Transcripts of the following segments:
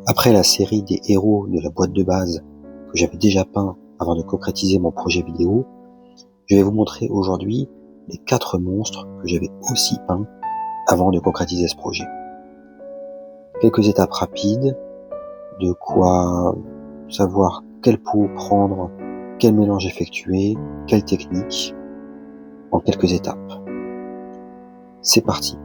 Après la série des héros de la boîte de base que j'avais déjà peint avant de concrétiser mon projet vidéo, je vais vous montrer aujourd'hui les 4 monstres que j'avais aussi peints avant de concrétiser ce projet. Quelques étapes rapides, de quoi savoir quelle peau prendre, quel mélange effectuer, quelle technique, en quelques étapes. C'est parti.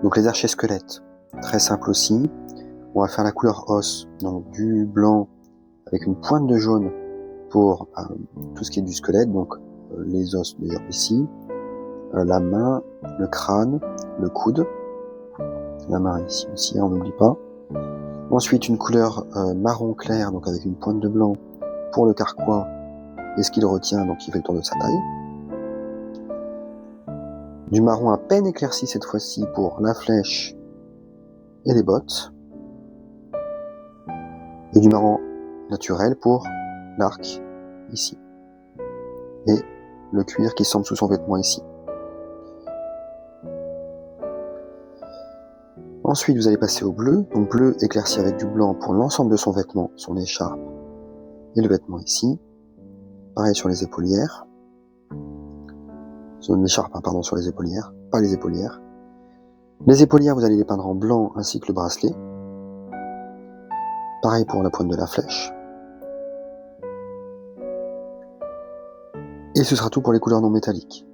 Donc les archers squelettes, très simple aussi. On va faire la couleur os, donc du blanc avec une pointe de jaune pour tout ce qui est du squelette, donc les os d'ailleurs ici, la main, le crâne, le coude, la main ici aussi, on n'oublie pas. Ensuite une couleur marron clair, donc avec une pointe de blanc pour le carquois et ce qu'il retient, donc il fait le tour de sa taille. Du marron à peine éclairci cette fois-ci pour la flèche et les bottes. Et du marron naturel pour l'arc ici. Et le cuir qui semble sous son vêtement ici. Ensuite, vous allez passer au bleu. Donc bleu éclairci avec du blanc pour l'ensemble de son vêtement, son écharpe et le vêtement ici. Pareil sur les épaulières. Sur l'écharpe, pardon, sur les épaulières, pas les épaulières. Les épaulières, vous allez les peindre en blanc ainsi que le bracelet. Pareil pour la pointe de la flèche. Et ce sera tout pour les couleurs non métalliques.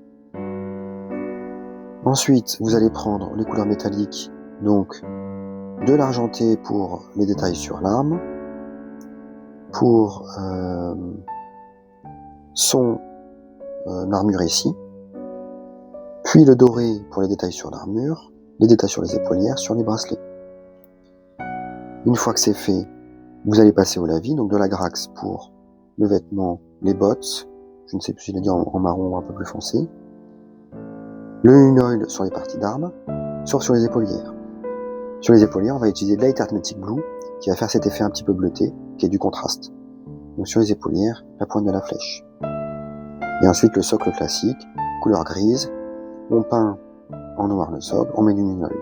Ensuite, vous allez prendre les couleurs métalliques, donc de l'argenté pour les détails sur l'arme, pour son armure ici, puis le doré pour les détails sur l'armure, les détails sur les épaulières, sur les bracelets. Une fois que c'est fait, vous allez passer au lavis, donc de la graxe pour le vêtement, les bottes, je ne sais plus si je l'ai dit en marron ou un peu plus foncé, le linoil sur les parties d'armes, sauf sur les épaulières. Sur les épaulières, on va utiliser de Light Arithmetic Blue qui va faire cet effet un petit peu bleuté, qui est du contraste. Donc sur les épaulières, la pointe de la flèche. Et ensuite le socle classique, couleur grise, on peint en noir le socle, on met du linoil.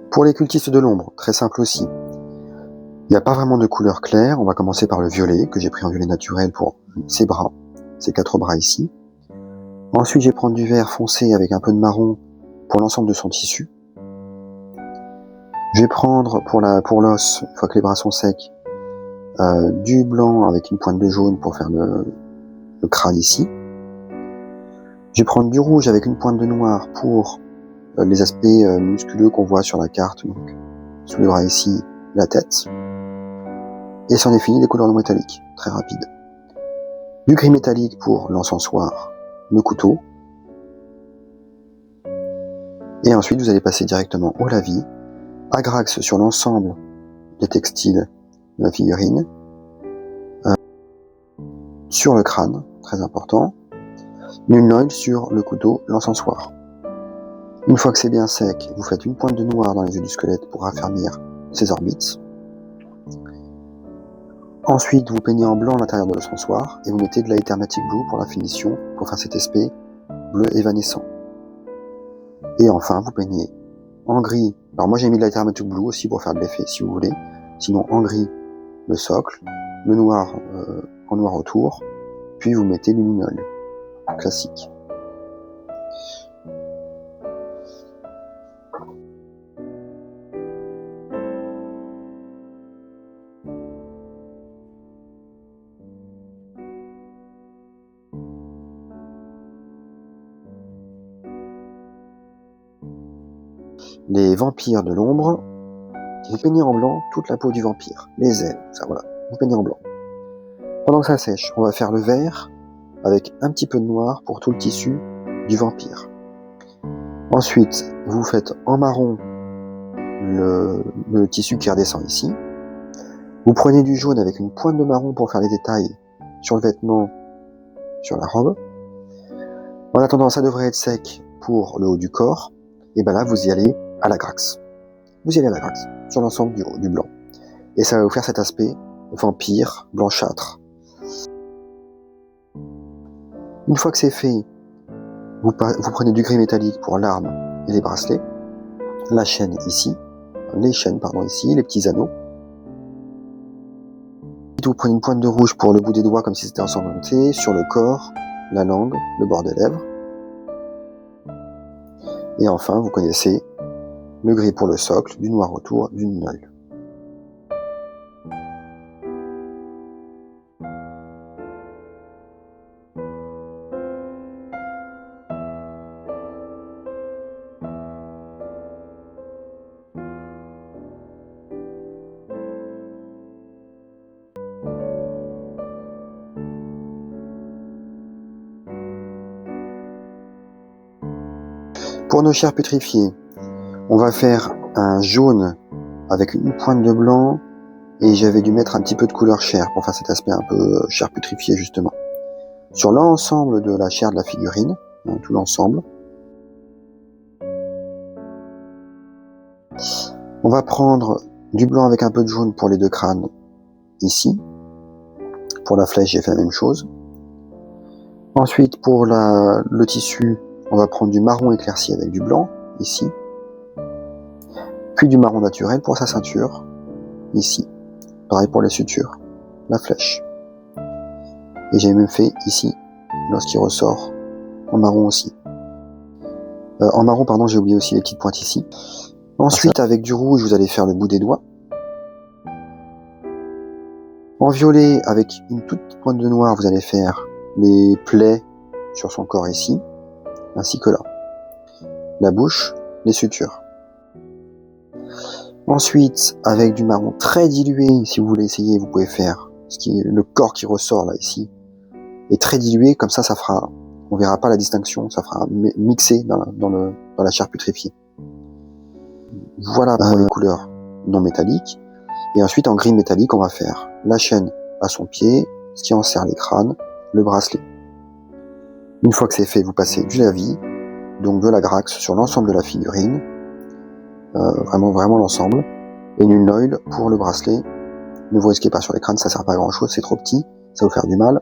Pour les cultistes de l'ombre, très simple aussi. Il n'y a pas vraiment de couleur claire, on va commencer par le violet, que j'ai pris en violet naturel pour ses bras, ses 4 bras ici. Ensuite, je vais prendre du vert foncé avec un peu de marron pour l'ensemble de son tissu. Je vais prendre pour l'os, une fois que les bras sont secs, du blanc avec une pointe de jaune pour faire le crâne ici. Je vais prendre du rouge avec une pointe de noir pour les aspects musculeux qu'on voit sur la carte, donc sous les bras ici, la tête. Et c'en est fini des couleurs non métalliques, très rapide. Du gris métallique pour l'encensoir, le couteau. Et ensuite vous allez passer directement au lavis, agrax sur l'ensemble des textiles de la figurine, sur le crâne, très important, linoil sur le couteau, l'encensoir. Une fois que c'est bien sec, vous faites une pointe de noir dans les yeux du squelette pour raffermir ses orbites. Ensuite, vous peignez en blanc l'intérieur de l'encensoir et vous mettez de Light Arithmetic Blue pour la finition, pour faire cet aspect bleu évanescent. Et enfin, vous peignez en gris. Alors moi j'ai mis de Light Arithmetic Blue aussi pour faire de l'effet si vous voulez. Sinon en gris le socle, le noir en noir autour, puis vous mettez du linoil classique. Les vampires de l'ombre, vous peignez en blanc toute la peau du vampire, les ailes, ça voilà, vous peignez en blanc. Pendant que ça sèche, on va faire le vert avec un petit peu de noir pour tout le tissu du vampire. Ensuite, vous faites en marron le tissu qui redescend ici. Vous prenez du jaune avec une pointe de marron pour faire les détails sur le vêtement, sur la robe. En attendant, ça devrait être sec pour le haut du corps. Et ben là, vous y allez à la Grax. Vous y allez à la Grax, sur l'ensemble du blanc. Et ça va vous faire cet aspect vampire, blanchâtre. Une fois que c'est fait, vous prenez du gris métallique pour l'arme et les bracelets, la chaîne ici, les chaînes pardon ici, les petits anneaux. Vous prenez une pointe de rouge pour le bout des doigts comme si c'était ensanglanté, sur le corps, la langue, le bord des lèvres. Et enfin, vous connaissez le gris pour le socle, du noir autour, du œil. Pour nos chairs pétrifiées, on va faire un jaune avec une pointe de blanc et j'avais dû mettre un petit peu de couleur chair pour faire cet aspect un peu chair pétrifiée justement. Sur l'ensemble de la chair de la figurine, tout l'ensemble, on va prendre du blanc avec un peu de jaune pour les deux crânes ici. Pour la flèche, j'ai fait la même chose. Ensuite, pour le tissu, on va prendre du marron éclairci avec du blanc, ici. Puis du marron naturel pour sa ceinture, ici. Pareil pour les sutures, la flèche. Et j'ai même fait ici, lorsqu'il ressort, en marron aussi. En marron, pardon, j'ai oublié aussi les petites pointes ici. Ensuite, avec du rouge, vous allez faire le bout des doigts. En violet, avec une toute petite pointe de noir, vous allez faire les plaies sur son corps ici, ainsi que là. La bouche, les sutures. Ensuite, avec du marron très dilué, si vous voulez essayer, vous pouvez faire le corps qui ressort là, ici, est très dilué, comme ça fera, on verra pas la distinction, ça fera mixer dans la chair pétrifiée. Voilà pour les couleurs non métalliques. Et ensuite, en gris métallique, on va faire la chaîne à son pied, ce qui enserre les crânes, le bracelet. Une fois que c'est fait, vous passez du lavis, donc de la Grax sur l'ensemble de la figurine, vraiment l'ensemble, et une oil pour le bracelet. Ne vous risquez pas sur les crânes, ça sert pas à grand chose, c'est trop petit, ça va vous faire du mal.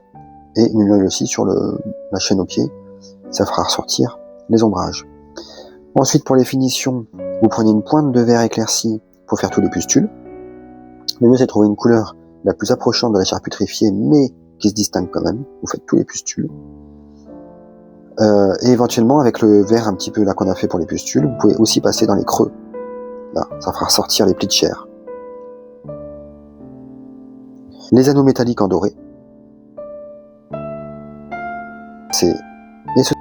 Et une oil aussi sur la chaîne au pied, ça fera ressortir les ombrages. Ensuite, pour les finitions, vous prenez une pointe de verre éclairci pour faire tous les pustules. Le mieux, c'est de trouver une couleur la plus approchante de la chair pétrifiée, mais qui se distingue quand même. Vous faites tous les pustules. Et éventuellement, avec le verre un petit peu là qu'on a fait pour les pustules, vous pouvez aussi passer dans les creux. Là, ça fera sortir les plis de chair. Les anneaux métalliques en doré. C'est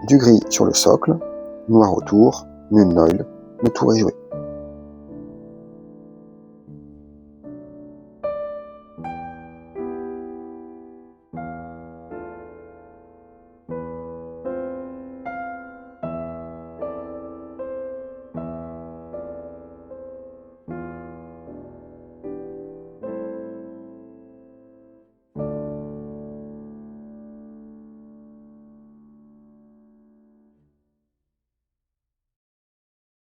du gris sur le socle, noir autour, une oil, le tour est joué.